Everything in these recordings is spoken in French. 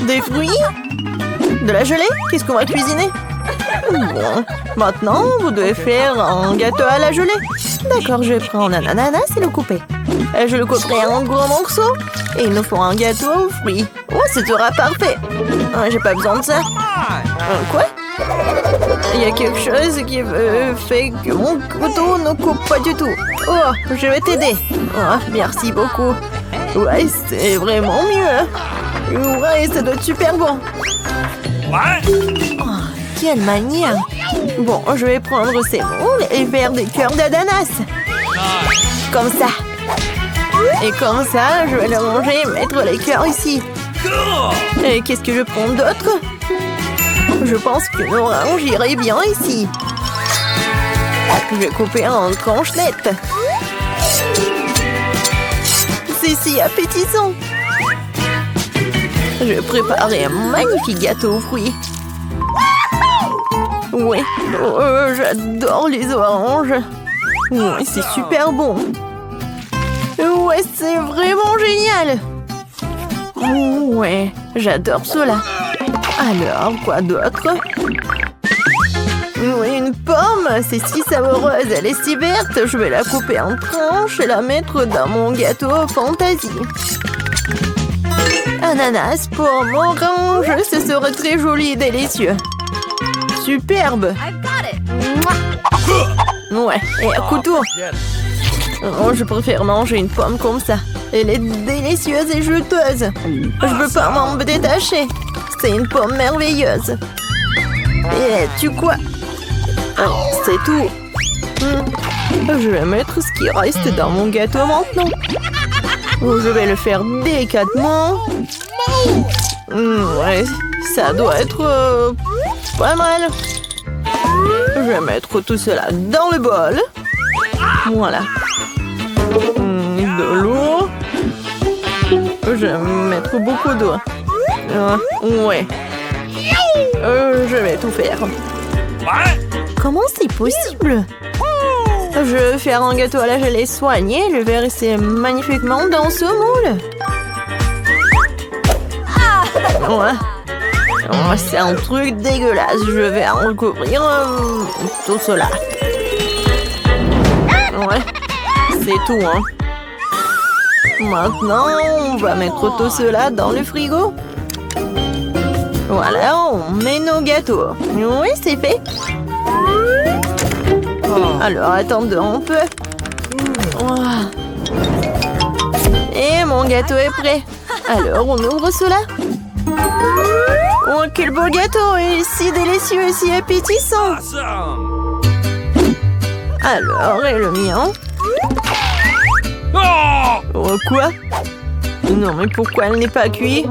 Des fruits? De la gelée? Qu'est-ce qu'on va cuisiner? Bon, maintenant, vous devez faire un gâteau à la gelée. D'accord, je vais prendre un ananas et le couper. Je le couperai en gros morceaux. Et il nous faut un gâteau aux fruits. Oh, ce sera parfait. J'ai pas besoin de ça. Quoi? Il y a quelque chose qui fait que mon couteau ne coupe pas du tout. Oh, je vais t'aider. Oh, merci beaucoup. Ouais, c'est vraiment mieux. Ouais, ça doit être super bon. Oh, quelle manière. Bon, je vais prendre ces moules et faire des cœurs d'ananas. Comme ça. Et comme ça, je vais le ranger et mettre les cœurs ici. Et qu'est-ce que je prends d'autre? Je pense qu'une orange irait bien ici. Je vais couper en tranchelettes. C'est si appétissant. Je vais préparer un magnifique gâteau aux fruits. Oui, j'adore les oranges. Oui, c'est super bon. Ouais, c'est vraiment génial. Ouais, j'adore cela. Alors, quoi d'autre? Oui, une pomme, c'est si savoureuse, elle est si verte. Je vais la couper en tranches et la mettre dans mon gâteau fantaisie. Ananas, pomme, orange, ce serait très joli et délicieux. Superbe. Ouais, et un couteau. Oh, je préfère manger une pomme comme ça. Elle est délicieuse et juteuse. Je peux pas m'en détacher. C'est une pomme merveilleuse. Et tu quoi? C'est tout. Je vais mettre ce qui reste dans mon gâteau maintenant. Je vais le faire délicatement. Ouais, ça doit être pas mal. Je vais mettre tout cela dans le bol. Voilà. De l'eau. Je vais mettre beaucoup d'eau. Ouais. Je vais tout faire. Comment c'est possible? Je vais faire un gâteau à la gelée soigné. Je vais rester magnifiquement dans ce moule. Ouais. Oh, c'est un truc dégueulasse. Je vais en recouvrir tout cela. Ouais. C'est tout, hein. Maintenant, on va mettre tout cela dans le frigo. Voilà, on met nos gâteaux. Oui, c'est fait. Alors, attendons un peu. Et mon gâteau est prêt. Alors, on ouvre cela. Oh, quel beau gâteau! Et si délicieux et si appétissant! Alors, et le mien? Oh, quoi? Non, mais pourquoi elle n'est pas cuite?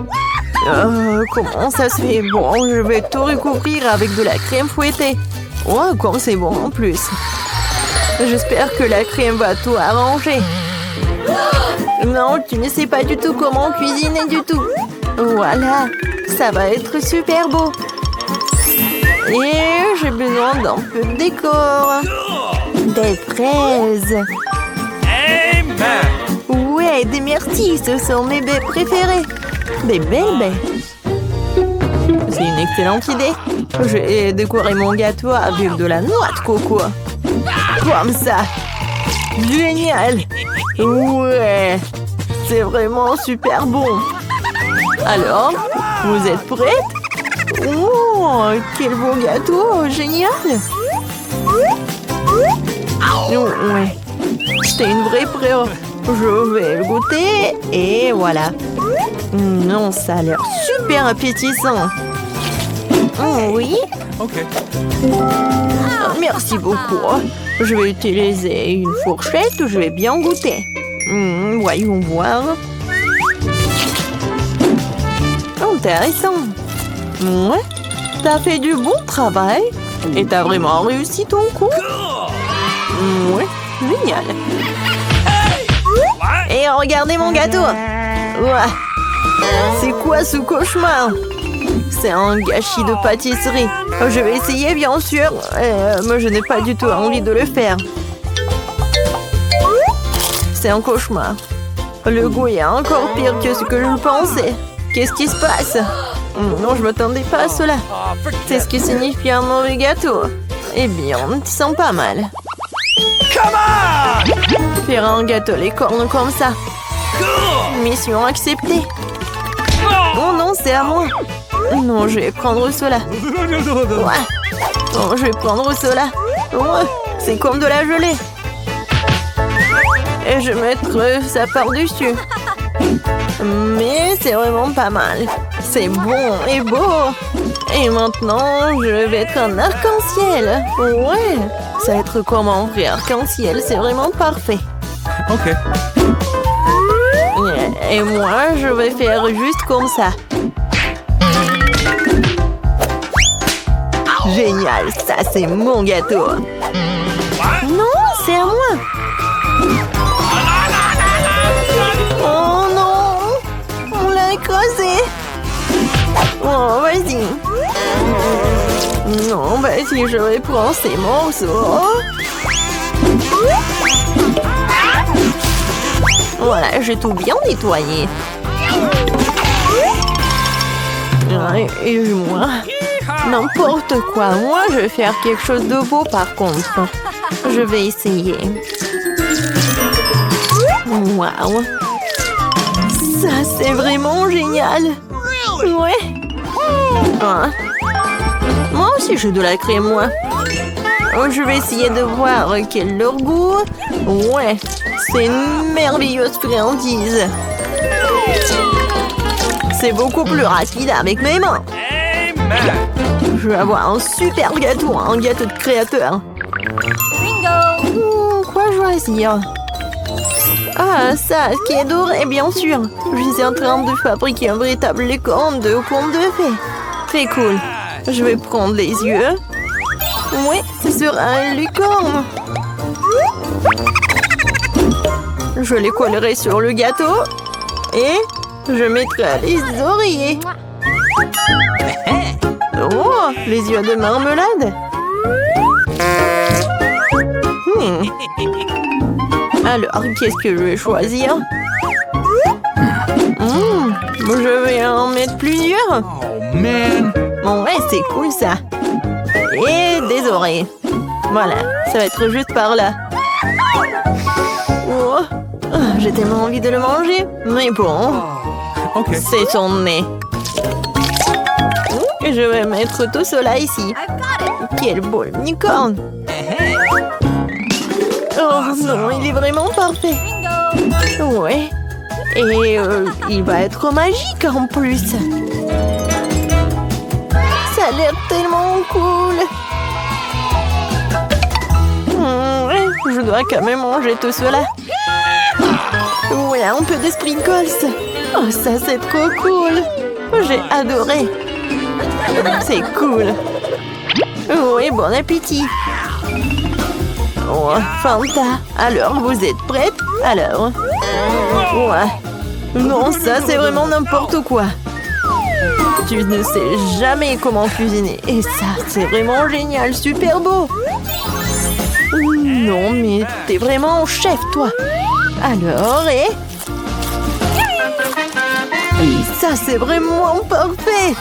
Comment ça se fait? Bon, je vais tout recouvrir avec de la crème fouettée. Oh, comme c'est bon en plus. J'espère que la crème va tout arranger. Non, tu ne sais pas du tout comment cuisiner du tout. Voilà, ça va être super beau. Et j'ai besoin d'un peu de décor. Des fraises. Ouais, des myrtilles, ce sont mes baies préférées. Des bébés. C'est une excellente idée. J'ai décoré mon gâteau avec de la noix de coco. Comme ça. Génial. Ouais. C'est vraiment super bon. Alors, vous êtes prêtes? Oh, quel beau gâteau. Génial. Ouais. C'est une vraie pro. Je vais le goûter et voilà. Non, ça a l'air super appétissant. Oui. Ok. Merci beaucoup. Je vais utiliser une fourchette. Je vais bien goûter. Voyons voir. Intéressant. Ouais. T'as fait du bon travail. Et t'as vraiment réussi ton coup. Ouais. Génial. Et regardez mon gâteau. Ouais. C'est quoi ce cauchemar? C'est un gâchis de pâtisserie. Je vais essayer, bien sûr. Mais je n'ai pas du tout envie de le faire. C'est un cauchemar. Le goût est encore pire que ce que je pensais. Qu'est-ce qui se passe? Non, je m'attendais pas à cela. C'est ce qui signifie un mauvais gâteau. Eh bien, tu sens pas mal. Faire un gâteau licorne comme ça. Mission acceptée. Oh non, c'est à moi. Non, je vais prendre cela. Ouais. Oh, je vais prendre cela. Ouais. C'est comme de la gelée. Et je vais mettre ça par-dessus. Mais c'est vraiment pas mal. C'est bon et beau. Et maintenant, je vais être un arc-en-ciel. Ouais. Ça va être comme un vrai arc-en-ciel. C'est vraiment parfait. Ok. Et moi, je vais faire juste comme ça. Génial, ça c'est mon gâteau. Non, c'est à moi. Oh non, on l'a écrasé. Oh, vas-y. Non, vas-y, je vais prendre ces morceaux. Voilà, j'ai tout bien nettoyé. Et moi, n'importe quoi. Moi, je vais faire quelque chose de beau par contre. Je vais essayer. Waouh. Ça, c'est vraiment génial. Ouais. Ah. Moi aussi, j'ai de la crème, moi. Je vais essayer de voir quel est leur goût. Ouais. C'est une merveilleuse friandise. C'est beaucoup plus rapide avec mes mains. Je vais avoir un super gâteau, un gâteau de créateur. Quoi choisir? Ah, ça, qui est doré, bien sûr. Je suis en train de fabriquer un véritable licorne de conte de fées. Très cool. Je vais prendre les yeux. Oui, ce sera un licorne. Je les collerai sur le gâteau. Et je mettrai les oreillers. Oh, les yeux de marmelade. Alors, qu'est-ce que je vais choisir? Je vais en mettre plusieurs. Oh man. Ouais, c'est cool ça. Et des oreilles. Voilà, ça va être juste par là. Oh, j'ai tellement envie de le manger. Mais bon, Okay. c'est son nez. Je vais mettre tout cela ici. Quel beau licorne. Oh non, il est vraiment parfait. Ouais. Et il va être magique en plus. Ça a l'air tellement cool. Je dois quand même manger tout cela. Ouais, un peu de sprinkles. Oh, ça c'est trop cool. J'ai adoré. C'est cool. Oui, bon appétit. Oh, Fanta. Alors, vous êtes prête? Alors. Ouais. Non, ça c'est vraiment n'importe quoi. Tu ne sais jamais comment cuisiner. Et ça, c'est vraiment génial, super beau. Non, mais t'es vraiment chef, toi. Alors, et ça, c'est vraiment parfait.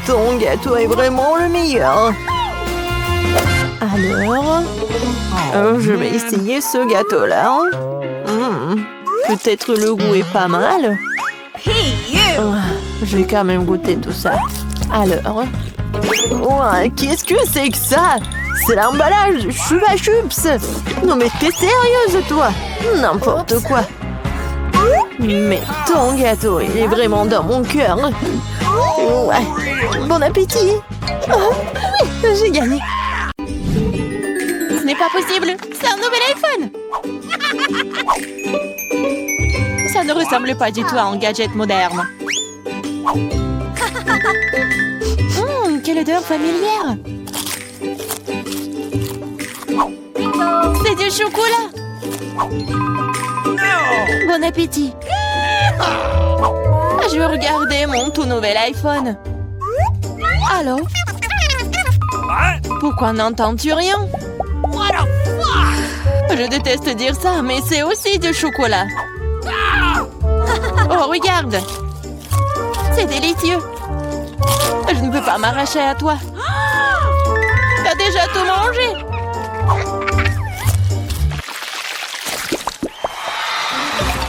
Ton gâteau est vraiment le meilleur. Alors, je vais essayer ce gâteau-là. Peut-être le goût est pas mal. Je vais quand même goûter tout ça. Alors, qu'est-ce que c'est que ça? C'est l'emballage Chupa Chups. Non mais t'es sérieuse toi? N'importe quoi. Mais ton gâteau, il est vraiment dans mon cœur. Ouais. Bon appétit. Oh, oui, j'ai gagné. Ce n'est pas possible. C'est un nouvel iPhone. Ça ne ressemble pas du tout à un gadget moderne. Quelle odeur familière. C'est du chocolat. Bon appétit. Je vais regarder mon tout nouvel iPhone. Allô? Pourquoi n'entends-tu rien? Je déteste dire ça, mais c'est aussi du chocolat. Oh, regarde. C'est C'est délicieux. Je ne peux pas m'arracher à toi. T'as déjà tout mangé.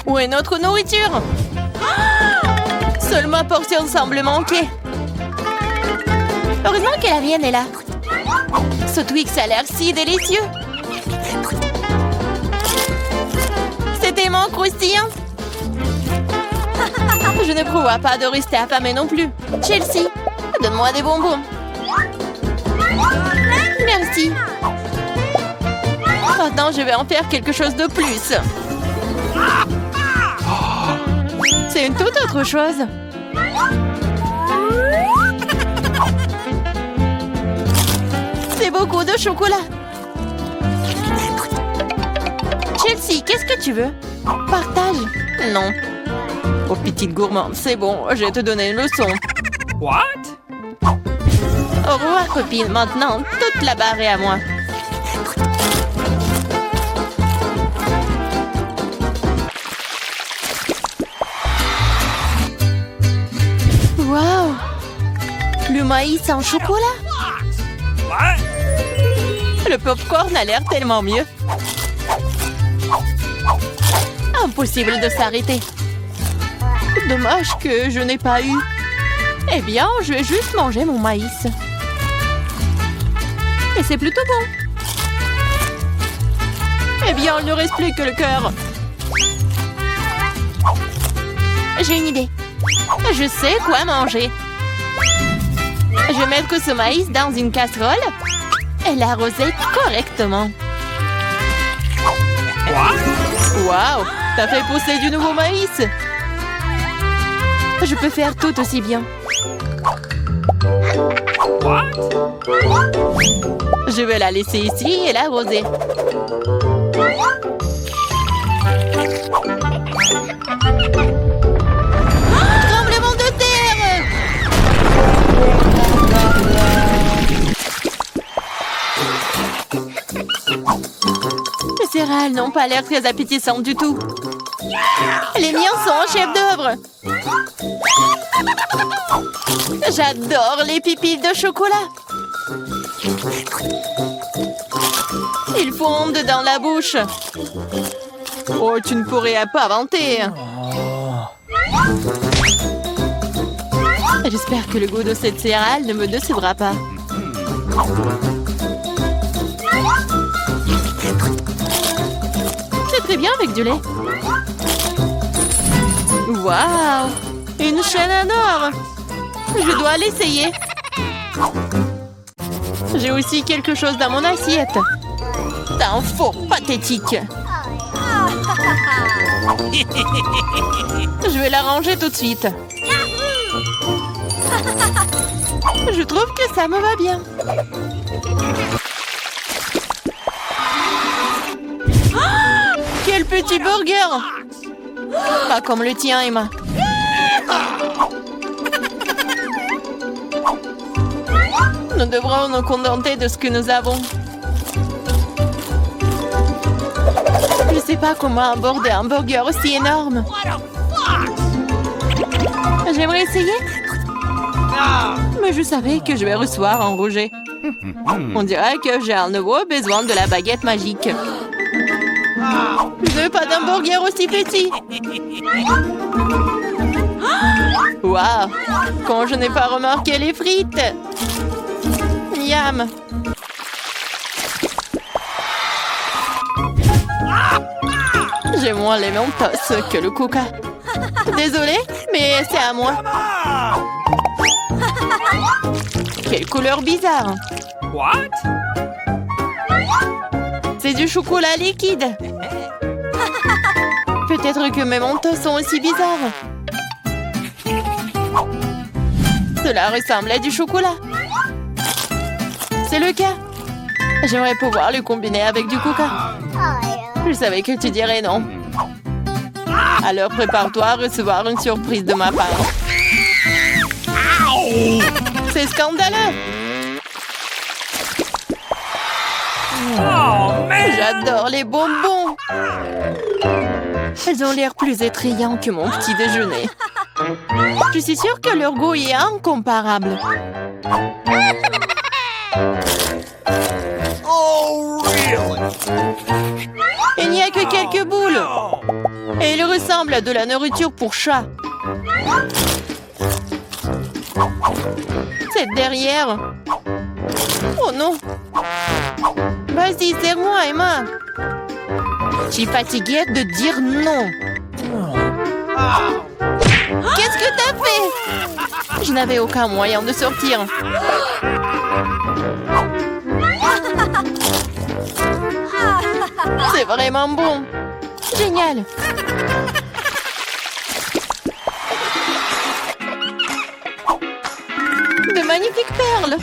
Où est notre nourriture? Seule ma portion semble manquer. Heureusement que la mienne est là. Ce Twix a l'air si délicieux. C'est tellement croustillant. Je ne prévois pas de rester affamée non plus. Chelsea, donne-moi des bonbons. Merci. Maintenant, je vais en faire quelque chose de plus. C'est une toute autre chose. C'est beaucoup de chocolat. Chelsea, qu'est-ce que tu veux? Partage. Non. Oh, petite gourmande, c'est bon, je vais te donner une leçon. What? Au revoir, copine. Maintenant, toute la barre est à moi. Wow! Le maïs en chocolat? What? Le popcorn a l'air tellement mieux. Impossible de s'arrêter. Dommage que je n'ai pas eu. Eh bien, je vais juste manger mon maïs. Et c'est plutôt bon. Eh bien, il ne reste plus que le cœur. J'ai une idée. Je sais quoi manger. Je vais mettre ce maïs dans une casserole et l'arroser correctement. Waouh! T'as fait pousser du nouveau maïs! Je peux faire tout aussi bien. What? Je vais la laisser ici et l'arroser. Tremblement de terre! Les céréales n'ont pas l'air très appétissantes du tout. Les miens sont en chef-d'œuvre. J'adore les pipilles de chocolat. Ils fondent dans la bouche. Oh, tu ne pourrais pas vanter. J'espère que le goût de cette céréale ne me décevra pas. C'est très bien avec du lait. Waouh! Une chaîne en or! Je dois l'essayer. J'ai aussi quelque chose dans mon assiette. T'es un faux pathétique. Je vais la ranger tout de suite. Je trouve que ça me va bien. Oh, quel petit burger! Pas comme le tien, Emma. Nous devrons nous contenter de ce que nous avons. Je ne sais pas comment aborder un burger aussi énorme. J'aimerais essayer. Mais je savais que je vais recevoir un rejet. On dirait que j'ai à nouveau besoin de la baguette magique. Je veux pas d'un burger aussi petit. Waouh! Quand je n'ai pas remarqué les frites. Miam! J'ai moins les Mentos que le Coca. Désolée, mais c'est à moi. Quelle couleur bizarre! What? C'est du chocolat liquide. Peut-être que mes Mentos sont aussi bizarres. Cela ressemble à du chocolat. C'est le cas. J'aimerais pouvoir le combiner avec du Coca. Je savais que tu dirais non. Alors prépare-toi à recevoir une surprise de ma part. C'est scandaleux. Oh, man! J'adore les bonbons. Elles ont l'air plus attrayants que mon petit déjeuner. Je suis sûre que leur goût est incomparable. Oh, really? Il n'y a que quelques boules. Et il ressemble à de la nourriture pour chat. C'est derrière. Oh non. Vas-y, serre-moi, Emma. Je suis fatiguée de dire non. Qu'est-ce que t'as fait? Je n'avais aucun moyen de sortir. C'est vraiment bon. Génial. De magnifiques perles.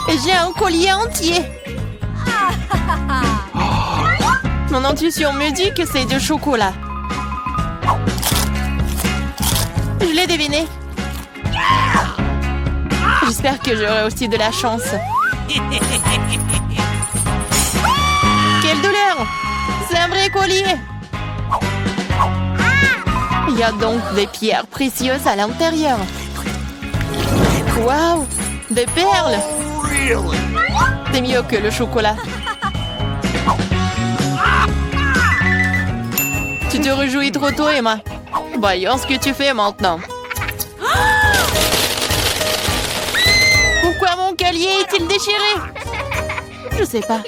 Et j'ai un collier entier. Mon intuition me dit que c'est du chocolat. Je l'ai deviné. J'espère que j'aurai aussi de la chance. Quelle douleur! C'est un vrai collier! Il y a donc des pierres précieuses à l'intérieur. Waouh! Des perles! Really? C'est mieux que le chocolat. Tu te réjouis trop tôt, Emma. Voyons ce que tu fais maintenant. Pourquoi mon collier est-il déchiré? Je sais pas.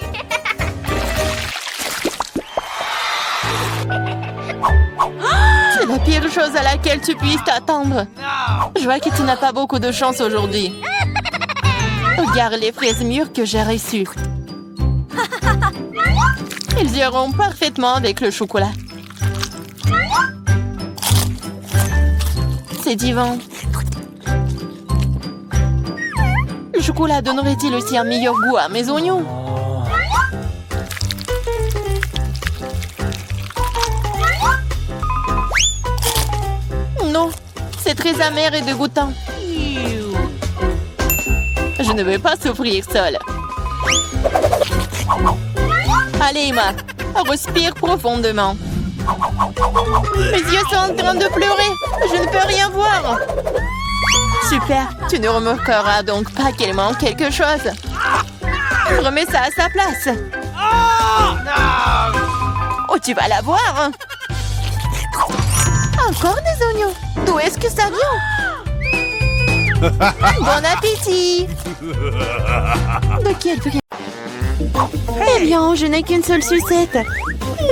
C'est la pire chose à laquelle tu puisses t'attendre. Je vois que tu n'as pas beaucoup de chance aujourd'hui. Regarde les fraises mûres que j'ai reçues. Ils iront parfaitement avec le chocolat. C'est divin. Le chocolat donnerait-il aussi un meilleur goût à mes oignons? Non, c'est très amer et dégoûtant. Je ne veux pas souffrir seule. Allez, Emma, respire profondément. Mes yeux sont en train de pleurer. Je ne peux rien voir. Super, tu ne remarqueras donc pas qu'il manque quelque chose. Remets ça à sa place. Oh, tu vas la voir. Encore des oignons. D'où est-ce que ça vient? Bon appétit. De quel prix? Eh bien, je n'ai qu'une seule sucette.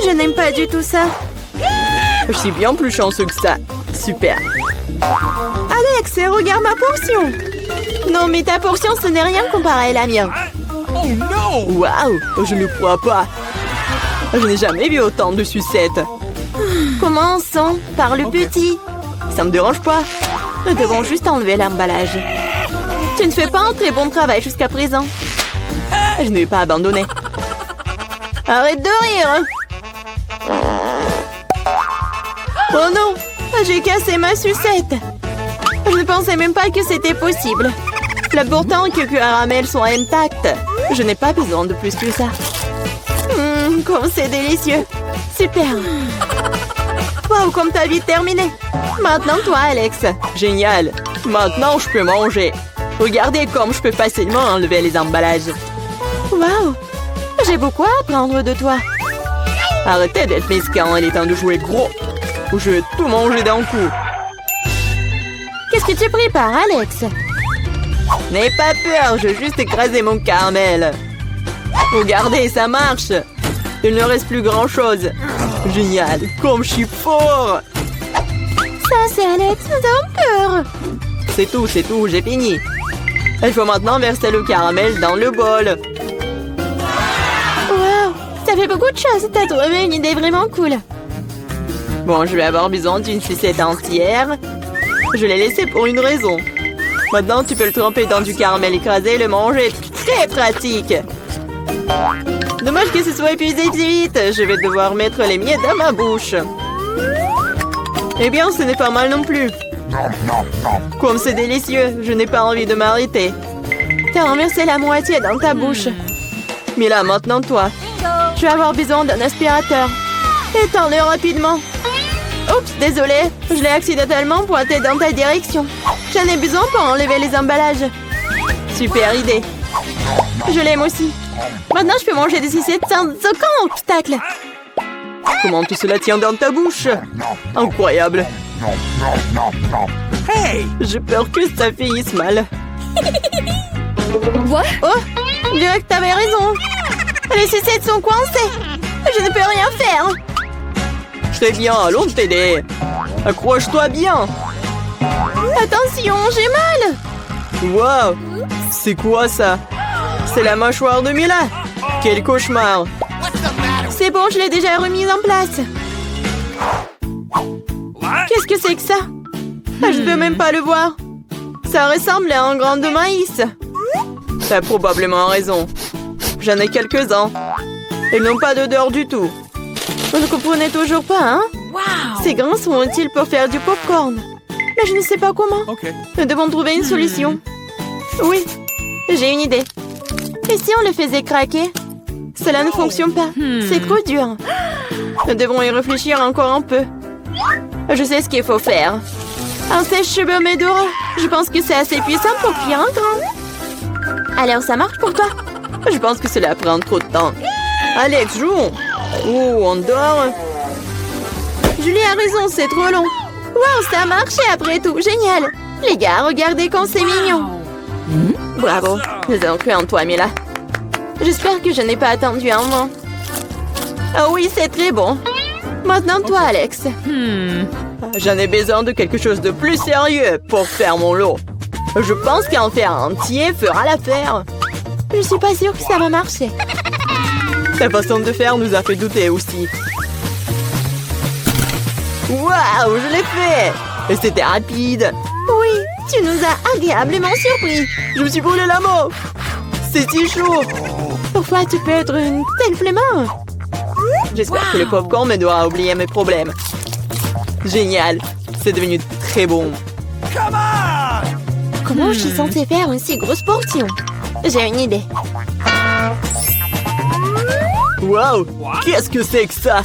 Je n'aime pas du tout ça. Je suis bien plus chanceux que ça. Super. Alex, regarde ma portion. Non, mais ta portion, ce n'est rien comparé à la mienne. Oh no! Waouh, je ne crois pas. Je n'ai jamais vu autant de sucettes. Commençons par le petit. Ça me dérange pas. Nous devons juste enlever l'emballage. Tu ne fais pas un très bon travail jusqu'à présent. Je ne vais pas abandonner. Arrête de rire. Oh non, j'ai cassé ma sucette. Je ne pensais même pas que c'était possible. L'important est que le caramel soit intact. Je n'ai pas besoin de plus que ça. Comme c'est délicieux. Super. Wow, comme t'as vite terminé. Maintenant, toi, Alex. Génial. Maintenant, je peux manger. Regardez comme je peux facilement enlever les emballages. Wow. J'ai beaucoup à apprendre de toi. Arrêtez d'être mesquin, il est temps de jouer gros. Je vais tout manger d'un coup. Qu'est-ce que tu prépares, Alex? N'aie pas peur, je vais juste écraser mon caramel. Regardez, ça marche. Il ne reste plus grand-chose. Génial, comme je suis fort. Ça, c'est Alex, nous avons peur. C'est tout, j'ai fini. Il faut maintenant verser le caramel dans le bol. Wow, ça fait beaucoup de choses. T'as trouvé une idée vraiment cool. Bon, je vais avoir besoin d'une sucette entière. Je l'ai laissée pour une raison. Maintenant, tu peux le tremper dans du caramel écrasé et le manger. Très pratique. Dommage que ce soit épuisé si vite. Je vais devoir mettre les miettes dans ma bouche. Eh bien, ce n'est pas mal non plus. Comme c'est délicieux, je n'ai pas envie de m'arrêter. T'as renversé la moitié dans ta bouche. Mais là, maintenant, toi. Je vais avoir besoin d'un aspirateur. Étends-le rapidement. Oups, désolé. Je l'ai accidentellement pointé dans ta direction. J'en ai besoin pour enlever les emballages. Super idée. Je l'aime aussi. Maintenant, je peux manger des sucettes sans aucun obstacle. Comment tout cela tient dans ta bouche? Incroyable. Hey! J'ai peur que ça finisse mal. What? Oh, je dirais que t'avais raison. Les sucettes sont coincées. Je ne peux rien faire. Très bien, allons t'aider. Accroche-toi bien. Attention, j'ai mal. Wow, c'est quoi ça? C'est la mâchoire de Mila. Quel cauchemar. What's the matter? C'est bon, je l'ai déjà remise en place. What? Qu'est-ce que c'est que ça? Je ne peux même pas le voir. Ça ressemble à un grain de maïs. T'as probablement raison. J'en ai quelques-uns. Ils n'ont pas d'odeur du tout. Vous ne comprenez toujours pas, hein? Wow! Ces grains sont utiles pour faire du popcorn. Mais je ne sais pas comment. Okay. Nous devons trouver une solution. Oui, j'ai une idée. Et si on le faisait craquer? Cela ne fonctionne pas. C'est trop dur. Nous devons y réfléchir encore un peu. Je sais ce qu'il faut faire. Un sèche-cheveux Medora. Je pense que c'est assez puissant pour cuire un grain. Alors, ça marche pour toi? Je pense que cela prend trop de temps. Alex, jouons. Oh, on dort. Julie a raison, c'est trop long. Wow, ça a marché après tout. Génial. Les gars, regardez comme c'est mignon. Bravo. Nous avons cru en toi, Mila. J'espère que je n'ai pas attendu un moment. Oh oui, c'est très bon. Maintenant, toi, Alex. J'en ai besoin de quelque chose de plus sérieux pour faire mon lot. Je pense qu'en faire un entier fera l'affaire. Je suis pas sûre que ça va marcher. Ta façon de faire nous a fait douter aussi. Waouh, je l'ai fait! Et c'était rapide. Oui, tu nous as agréablement surpris. Je me suis brûlé la main. C'est si chaud. Pourquoi tu peux être une telle flemmard? J'espère que le popcorn m'aidera à oublier mes problèmes. Génial. C'est devenu très bon. Come on! Comment je suis censée faire une si grosse portion? J'ai une idée. Wow! Qu'est-ce que c'est que ça?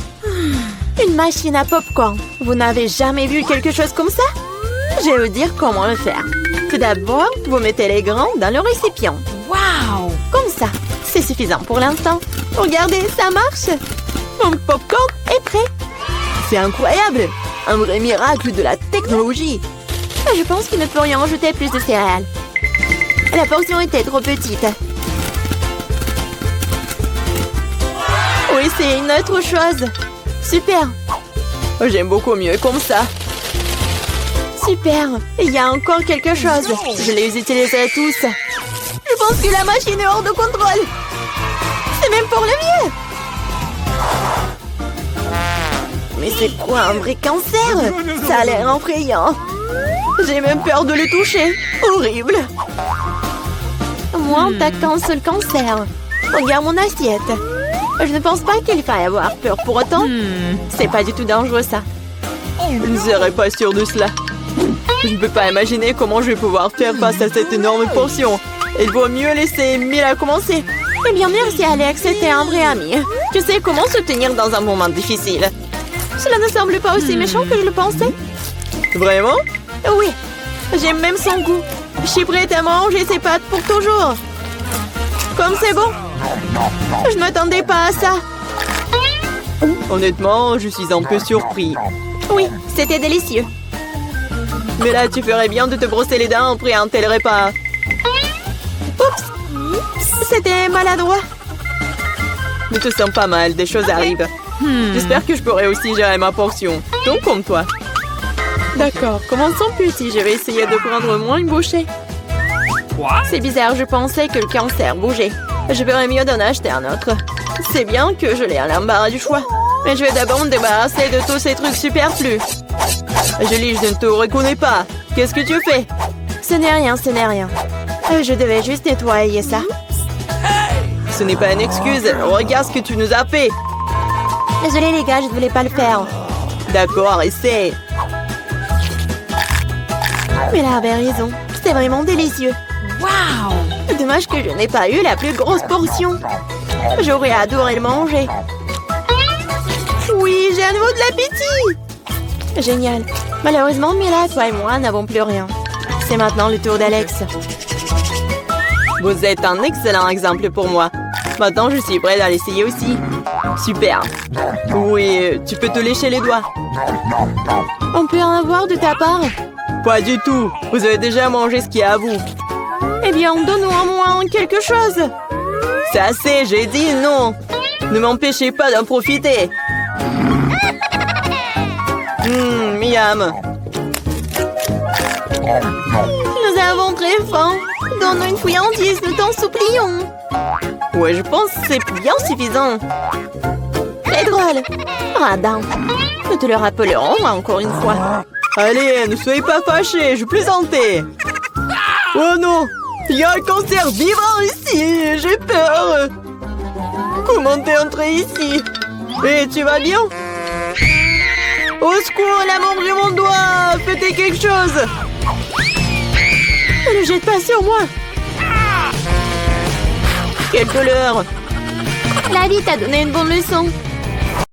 Une machine à popcorn. Vous n'avez jamais vu quelque chose comme ça? Je vais vous dire comment le faire. Tout d'abord, vous mettez les grains dans le récipient. Wow! Comme ça. C'est suffisant pour l'instant. Regardez, ça marche. Mon popcorn est prêt. C'est incroyable. Un vrai miracle de la technologie. Je pense qu'il ne faut rien ajouter plus de céréales. La portion était trop petite. Oui, c'est une autre chose. Super. J'aime beaucoup mieux comme ça. Super. Il y a encore quelque chose. Je les utiliserai tous. Je pense que la machine est hors de contrôle. C'est même pour le mieux. Mais c'est quoi un vrai cancer? Ça a l'air effrayant. J'ai même peur de le toucher. Horrible. Moi, on t'a qu'un seul cancer. Regarde mon assiette. Je ne pense pas qu'il faille avoir peur pour autant. C'est pas du tout dangereux, ça. Je ne serais pas sûre de cela. Je ne peux pas imaginer comment je vais pouvoir faire face à cette énorme portion. Il vaut mieux laisser Mila commencer. Eh bien, merci, Alex. C'était un vrai ami. Tu sais comment se tenir dans un moment difficile. Cela ne semble pas aussi méchant que je le pensais. Vraiment? Oui. J'aime même son goût. Je suis prête à manger ses pâtes pour toujours. Comme c'est bon. Je ne m'attendais pas à ça. Honnêtement, je suis un peu surpris. Oui, c'était délicieux. Mais là, tu ferais bien de te brosser les dents après un tel repas. Oups! C'était maladroit. Ne te sens pas mal, des choses arrivent. J'espère que je pourrai aussi gérer ma portion. Donc comme toi. D'accord, commençons petit. Je vais essayer de prendre moins une bouchée. What? C'est bizarre, je pensais que le cancer bougeait. Je ferais mieux d'en acheter un autre. C'est bien que je l'ai à l'embarras du choix. Mais je vais d'abord me débarrasser de tous ces trucs superflus. Julie, je ne te reconnais pas. Qu'est-ce que tu fais? Ce n'est rien, ce n'est rien. Je devais juste nettoyer ça. Ce n'est pas une excuse. Regarde ce que tu nous as fait. Désolée les gars, je ne voulais pas le faire. D'accord, essaie. Mais là avait raison. C'était vraiment délicieux. Wow! Dommage que je n'ai pas eu la plus grosse portion. J'aurais adoré le manger. Oui, j'ai à nouveau de l'appétit. Génial. Malheureusement, Mila, toi et moi n'avons plus rien. C'est maintenant le tour d'Alex. Vous êtes un excellent exemple pour moi. Maintenant, je suis prête à l'essayer aussi. Super. Oui, tu peux te lécher les doigts. On peut en avoir de ta part? Pas du tout. Vous avez déjà mangé ce qu'il y a à vous. Eh bien, donne-nous au moins quelque chose. C'est assez, j'ai dit non. Ne m'empêchez pas d'en profiter. Miam. Nous avons très faim. Donne-nous une friandise, nous t'en supplions. Ouais, je pense que c'est bien suffisant. Très drôle. Radin. Nous te le rappellerons encore une fois. Allez, ne soyez pas fâchés, je plaisantais. Oh non, il y a un cancer vivant ici, j'ai peur. Comment t'es entré ici? Et tu vas bien? Au secours, elle a mangé mon doigt. Faites quelque chose. Ne le jette pas sur moi. Quelle douleur. La vie t'a donné une bonne leçon.